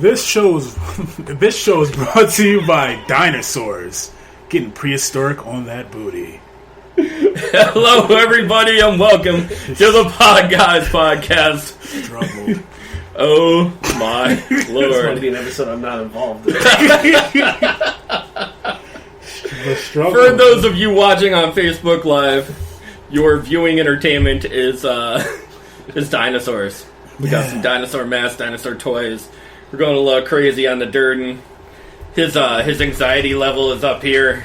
This show is brought to you by dinosaurs getting prehistoric on that booty. Hello, everybody, and welcome to the Podguyz Podcast. Struggle. Oh my This lord! might be an episode I'm not involved in. The struggle. For those of you watching on Facebook Live, your viewing entertainment is dinosaurs. We got some dinosaur masks, dinosaur toys. We're going a little crazy on the Durden. His anxiety level is up here.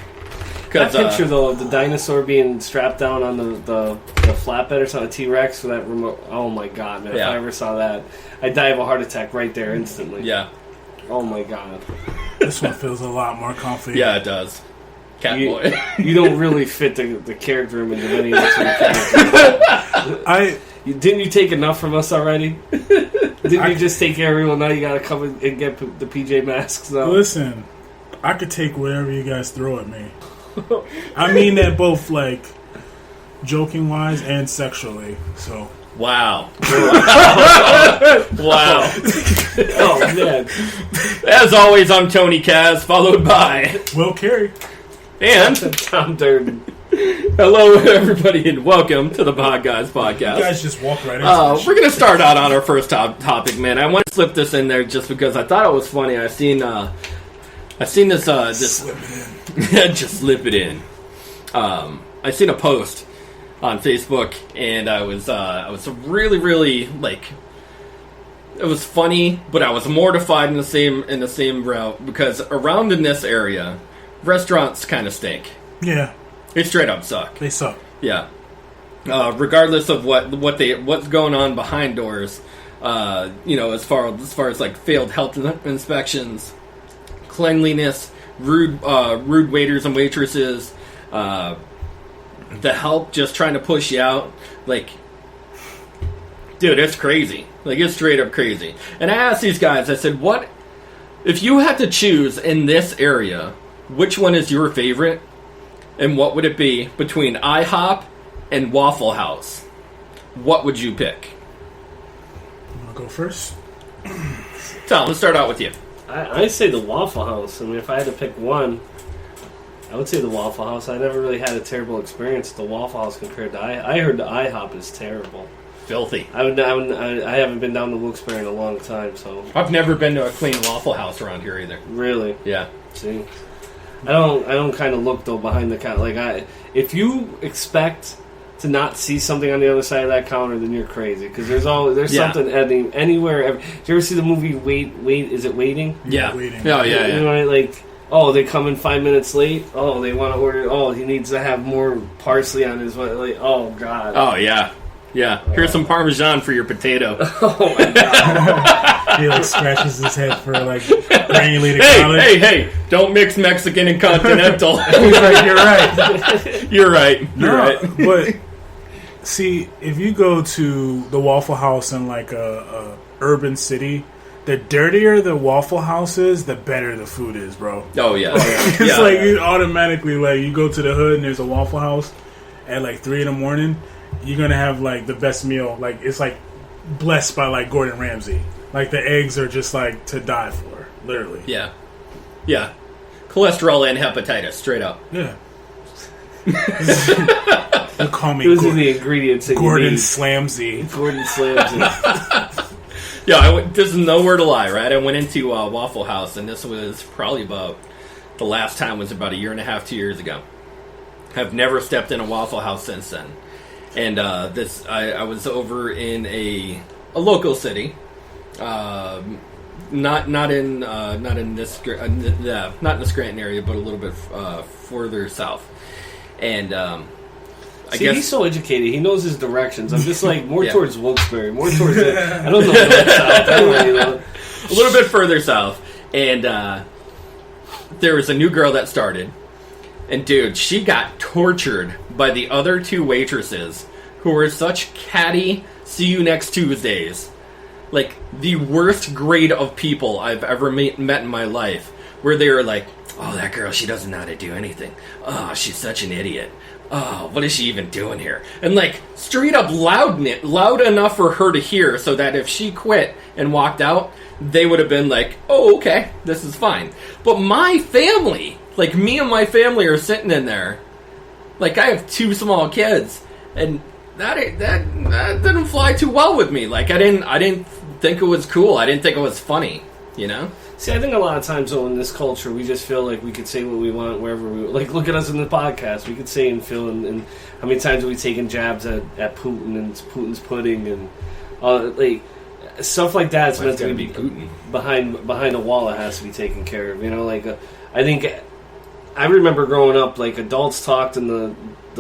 That picture, though, of the dinosaur being strapped down on the flatbed or something, T-Rex for that remote. Oh my god, man! Yeah. If I ever saw that, I'd die of a heart attack right there instantly. Yeah. Oh my god. This one feels a lot more comfy. Yeah, it does. Catboy. You don't really fit the character image of any of the characters. Didn't you take enough from us already? Didn't you just take care of everyone? Now you gotta come and get the PJ Masks now. Listen, I could take whatever you guys throw at me. I mean that both, like, joking-wise and sexually, so... Wow. Wow. Oh, man. As always, I'm Tony Kaz, followed by... Will Carey. And... Tom Durden. Hello, everybody, and welcome to the Podguyz Podcast. You guys just walk right into We're going to start out on our first topic, man. I want to slip this in there just because I thought it was funny. I seen this slip it in. just slip it in. I seen a post on Facebook, and I was really, really, like, it was funny, but I was mortified in the same route because around in this area, restaurants kind of stink. Yeah, they straight up suck. They suck. Yeah. Regardless of what's going on behind doors, as far as like failed health inspections, cleanliness, rude waiters and waitresses, the help just trying to push you out, like, dude, it's crazy. Like, it's straight up crazy. And I asked these guys, I said, what if you had to choose in this area, which one is your favorite, and what would it be between IHOP and Waffle House? What would you pick? You want to go first? Tom, let's start out with you. I say the Waffle House. I mean, if I had to pick one, I would say the Waffle House. I never really had a terrible experience at the Waffle House compared to I heard the IHOP is terrible. Filthy. I haven't been down to Wilkes-Barre in a long time, so... I've never been to a clean Waffle House around here either. Really? Yeah. See? I don't kind of look, though, behind the counter. Like, if you expect to not see something on the other side of that counter, then you're crazy. Because there's something anywhere. Did you ever see the movie Wait, is it Waiting? Yeah. Waiting. Oh, yeah. You know, like, oh, they come in 5 minutes late. Oh, they want to order. Oh, he needs to have more parsley on his. Like, oh, God. Oh, yeah. Yeah. Here's some Parmesan for your potato. Oh, my God. He, like, scratches his head for, like, granulated garlic. Hey, don't mix Mexican and continental. He's like, you're right. You're right. But, see, if you go to the Waffle House in, like, a urban city, the dirtier the Waffle House is, the better the food is, bro. Oh, yeah. It's like, you automatically, like, you go to the hood and there's a Waffle House at, like, 3 in the morning, you're going to have, like, the best meal. Like, it's, like, blessed by, like, Gordon Ramsay. Like, the eggs are just, like, to die for, literally. Yeah. Yeah. Cholesterol and hepatitis, straight up. Yeah. You call me Those are the ingredients that Gordon you Slamsy. Gordon Slamsy. Yeah, this is no word to lie, right? I went into Waffle House, and this was probably the last time was about 1.5 years, 2 years ago. I've never stepped in a Waffle House since then. And I was over in a local city. Not in the Scranton area, but a little bit further south. And I guess he's so educated. He knows his directions. I'm just like more towards Wilkes-Barre, more towards it. I don't know north, south. I don't really know. A little bit further south. And there was a new girl that started, and dude, she got tortured by the other two waitresses who were such catty see you next Tuesdays. Like, the worst grade of people I've ever met in my life. Where they were like, oh, that girl, she doesn't know how to do anything. Oh, she's such an idiot. Oh, what is she even doing here? And, like, straight up loud enough for her to hear so that if she quit and walked out, they would have been like, oh, okay, this is fine. But my family, like me and my family are sitting in there. Like, I have 2 small kids, and that didn't fly too well with me. Like, I didn't think it was cool. I didn't think it was funny, you know? See, I think a lot of times, though, in this culture, we just feel like we could say what we want wherever we... Like, look at us in the podcast. We could say and feel, and how many times have we taken jabs at Putin and Putin's pudding, and, like, stuff like that. It's meant to be Putin. Behind a wall. It has to be taken care of, you know? Like, I think... I remember growing up, like, adults talked in the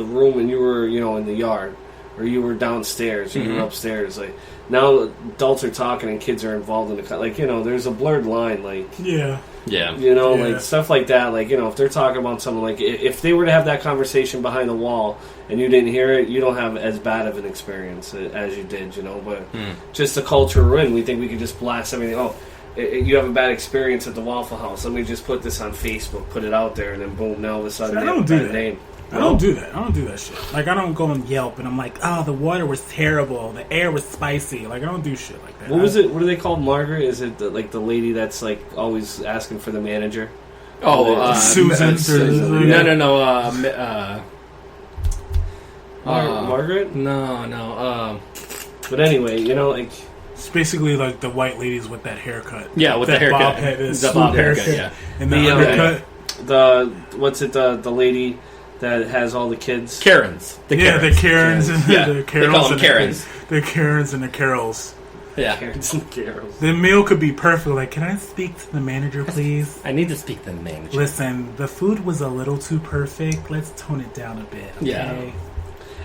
room, and you were, you know, in the yard, or you were downstairs, or you were upstairs, like... Now adults are talking and kids are involved in the... Like, you know, there's a blurred line, like... Yeah. You know, like, stuff like that. Like, you know, if they're talking about something, like, if they were to have that conversation behind the wall and you didn't hear it, you don't have as bad of an experience as you did, you know? But just the culture we're in, we think we could just blast everything. Oh, you have a bad experience at the Waffle House. Let me just put this on Facebook, put it out there, and then boom, now all of a sudden I don't do that. name. I don't do that. I don't do that shit. Like, I don't go on Yelp and I'm like, oh, the water was terrible. The air was spicy. Like, I don't do shit like that. What was it? What do they call Margaret? Is it like the lady that's like always asking for the manager? Oh, Susan. No. Margaret? No. But anyway, you know, like... It's basically like the white ladies with that haircut. Yeah, with that the haircut. Bob head, The bob haircut, yeah. And the undercut. The lady that has all the kids? Karens. The Karens and the Carols. They call them Karens. The Karens and the Carols. Yeah. Karens and Carols. The meal could be perfect. Like, can I speak to the manager, please? I need to speak to the manager. Listen, the food was a little too perfect. Let's tone it down a bit, okay? Yeah. And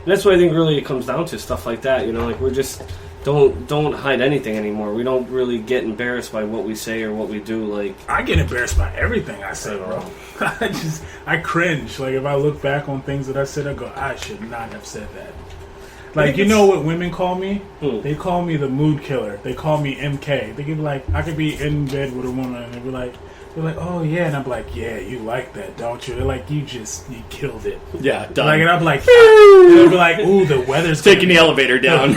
that's what I think really it comes down to, stuff like that. You know, like, we're just... Don't hide anything anymore. We don't really get embarrassed by what we say or what we do. Like, I get embarrassed by everything I say, bro. I cringe. Like, if I look back on things that I said, I go, I should not have said that. Like, you know what women call me? They call me the mood killer. They call me MK. They give like, I could be in bed with a woman and they're like, oh yeah, and I'm like, yeah, you like that, don't you? They're like, you killed it. Yeah, done. Like, and I'm like, they'll be like, ooh, the weather's taking the elevator down.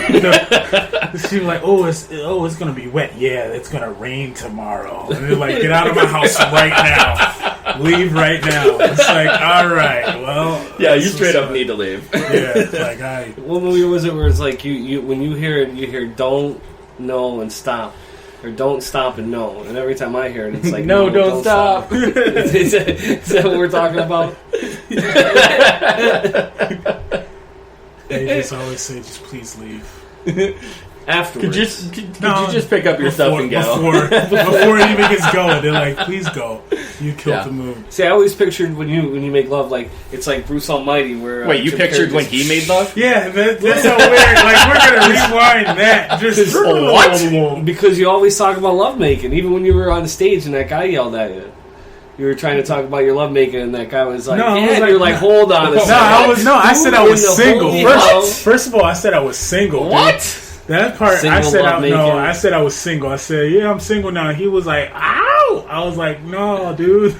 She's like, it's gonna be wet. Yeah, it's gonna rain tomorrow. And they're like, get out of my house right now. Leave right now. It's like, all right, well, yeah, you straight up need to leave. Yeah, like what movie was it where it's like you when you hear it, you hear don't, no, and stop. Or don't stop and no. And every time I hear it, it's like, no, don't stop. Is that what we're talking about? They just always say, just please leave. Afterwards. Could you just pick up your stuff and go? Before it even gets going, they're like, please go. You killed the mood. See, I always pictured when you make love, like, it's like Bruce Almighty where... Wait, you pictured when he made love? Yeah, that's so weird. Like, we're going to rewind that. Just what? Because you always talk about lovemaking, even when you were on stage and that guy yelled at you. You were trying to talk about your lovemaking, and that guy was like, you're like, hold on a second. I said I was single. First of all, I said I was single. What? Dude. That part, I said I was single. I said, yeah, I'm single now. He was like, ow! I was like, no, dude.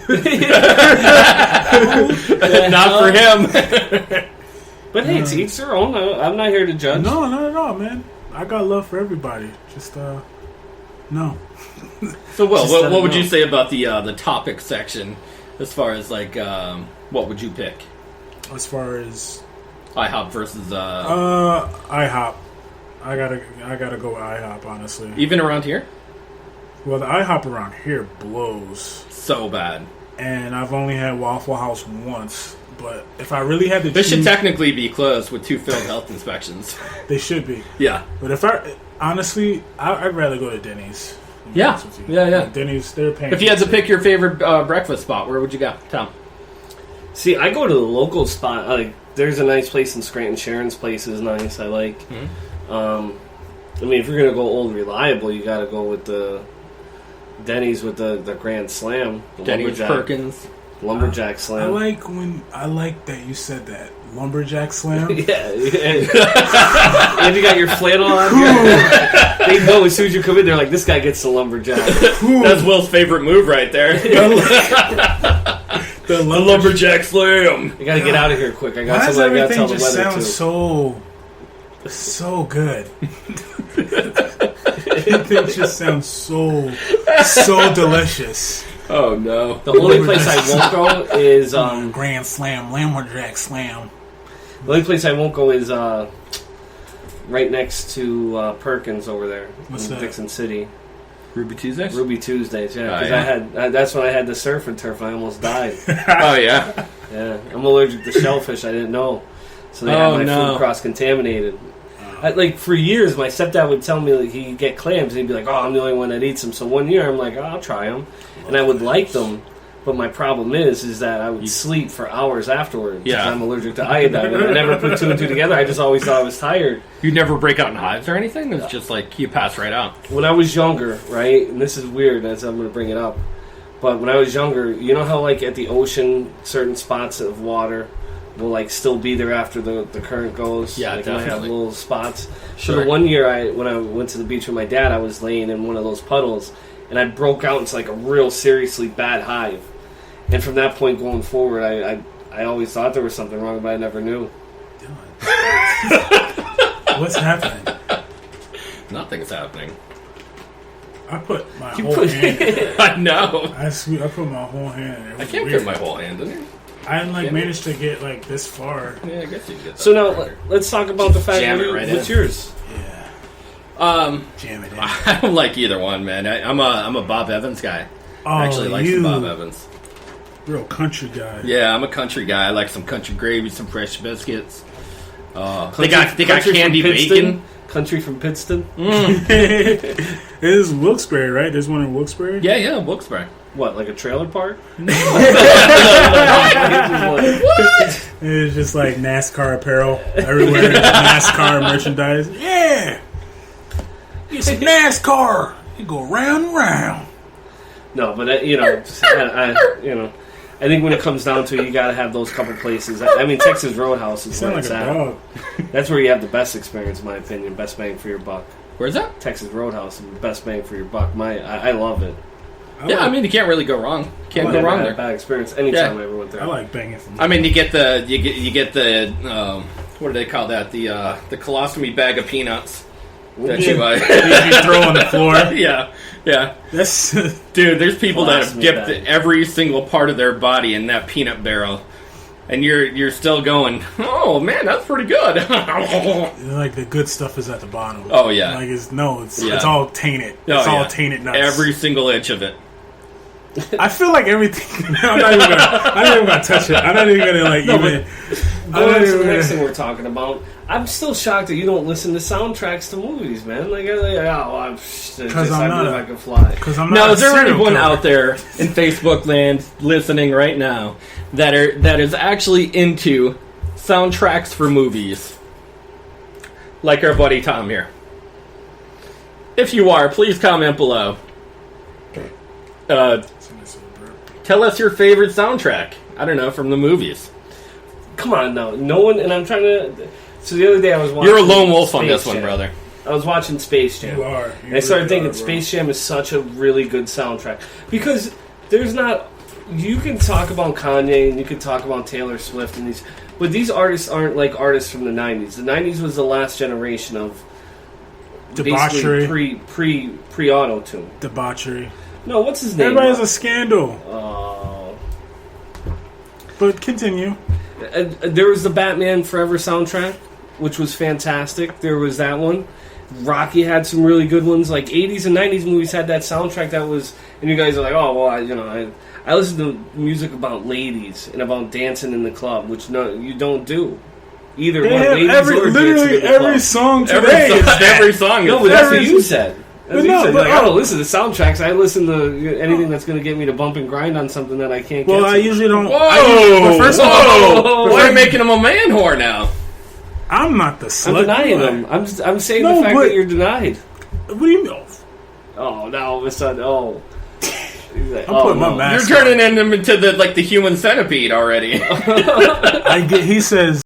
Not for him. But hey, to each their own. I'm not here to judge. No, not at all, man. I got love for everybody. Just, no. So, Will, what would you say about the topic section as far as, like, what would you pick? As far as... IHOP versus... IHOP. I gotta go with IHOP, honestly. Even around here? Well, the IHOP around here blows. So bad. And I've only had Waffle House once. But if I really had to choose... They should technically be closed with 2 failed health inspections. They should be. Yeah. But honestly, I'd rather go to Denny's. Yeah. Denny's, they're paying. If you had to pick your favorite breakfast spot, where would you go, Tom? See, I go to the local spot. Like, there's a nice place in Scranton. Sharon's place is nice. I like. Mm-hmm. I mean, if you're gonna go old reliable, you gotta go with the Denny's with the Grand Slam. Denny's Perkins. Lumberjack Slam. I like that you said that. Lumberjack Slam? Yeah. And you got your flannel on. They know as soon as you come in, they're like, this guy gets the lumberjack. That's Will's favorite move right there. The lumberjack slam. You gotta get out of here quick. I got something I gotta tell the weather sounds so good. It just sounds so delicious. Oh no! The only place I won't go is Grand Slam, Lumberjack Slam. The only place I won't go is right next to Perkins over there in Dixon City. Ruby Tuesdays? Ruby Tuesdays, yeah. Because yeah. that's when I had the surf and turf. I almost died. Oh yeah. Yeah, I'm allergic to shellfish. I didn't know, so they had my food cross contaminated. Like for years, my stepdad would tell me like, he'd get clams, and he'd be like, "Oh, I'm the only one that eats them." So one year, I'm like, "Oh, I'll try them," and I would like them. But my problem is that I would sleep for hours afterwards. Yeah, I'm allergic to iodine, and I never put two and two together. I just always thought I was tired. You never break out in hives or anything? It's just like you pass right out. When I was younger, right, and this is weird as I'm going to bring it up, but when I was younger, you know how like at the ocean, certain spots of water will like still be there after the current goes. Yeah, like, definitely. I have little spots. Sure. So the one year when I went to the beach with my dad, I was laying in one of those puddles, and I broke out into like a real seriously bad hive. And from that point going forward, I always thought there was something wrong, but I never knew. What's happening? Nothing's happening. I put my whole hand in it. I know. I put my whole hand in it. I can't fit my whole hand in it. I didn't managed to get like this far. Yeah, I guess you can get that. So now let's talk about the fact Jam that it right what's in. yours? Yeah. Jam it in. I don't like either one, man. I'm a Bob Evans guy. I actually like some Bob Evans. Real country guy. Yeah, I'm a country guy. I like some country gravy, some fresh biscuits. They got candy bacon. Country from Pittston. It is Wilkes-Barre, right? There's one in Wilkes-Barre. Yeah, Wilkes-Barre. What, like a trailer park? It's just like NASCAR apparel everywhere. NASCAR merchandise. Yeah, it's a NASCAR. You go round and round. No, but I think when it comes down to it, you got to have those couple places. I mean, Texas Roadhouse is where Sound it's like a at. dog. That's where you have the best experience, in my opinion. Best bang for your buck. Where's that? Texas Roadhouse, best bang for your buck. I love it. I mean, you can't really go wrong. Can't go wrong there. Bad experience anytime I ever went there. I like banging. I mean, you get the what do they call that? The colostomy bag of peanuts that you throw on the floor. Yeah. That's Dude, there's people that have Colostomy dipped bag. every single part of their body in that peanut barrel, and you're still going, oh man, that's pretty good. like the good stuff is at the bottom. Oh yeah, like it's all tainted. It's all tainted nuts. Every single inch of it. I feel like everything. I'm not even gonna touch it. I'm not even gonna like even. Going to the next thing we're talking about, I'm still shocked that you don't listen to soundtracks to movies, man. Because I'm not. I can fly. Because I'm not. Now, a is there serial anyone killer. out there in Facebook land listening right now that is actually into soundtracks for movies, like our buddy Tom here? If you are, please comment below. Tell us your favorite soundtrack. I don't know, from the movies. Come on, now. No one, and I'm trying to... So the other day I was watching... You're a lone wolf on Space this one, Jam. brother. I was watching Space Jam. You are. And I started thinking Space Jam is such a really good soundtrack. Because there's not... You can talk about Kanye and you can talk about Taylor Swift and these... But these artists aren't like artists from the 90s. The 90s was the last generation of... Debauchery. Basically pre-auto-tune. Debauchery. No, what's his name? Everybody has a scandal. Oh... But continue. There was the Batman Forever soundtrack, which was fantastic. There was that one. Rocky had some really good ones. Like 80s and 90s movies had that soundtrack that was... And you guys are like, oh, well, I listen to music about ladies and about dancing in the club, which you don't do. Either They one, have ladies or literally dancing in the every club. song today. Every song is No, but that's what every- you said. That's what no, you said. but- Like, I don't listen to soundtracks. I listen to anything that's going to get me to bump and grind on something that I can't Well, get I to. usually don't. Whoa! First of all, Whoa! Why are you making him a man whore now? I'm not the I'm slut. denying boy. them. I'm saying No, the fact but- that you're denied. What do you mean? Oh, now all of a sudden, oh. He's like, I'm putting my mask You're turning him into the human centipede already. He says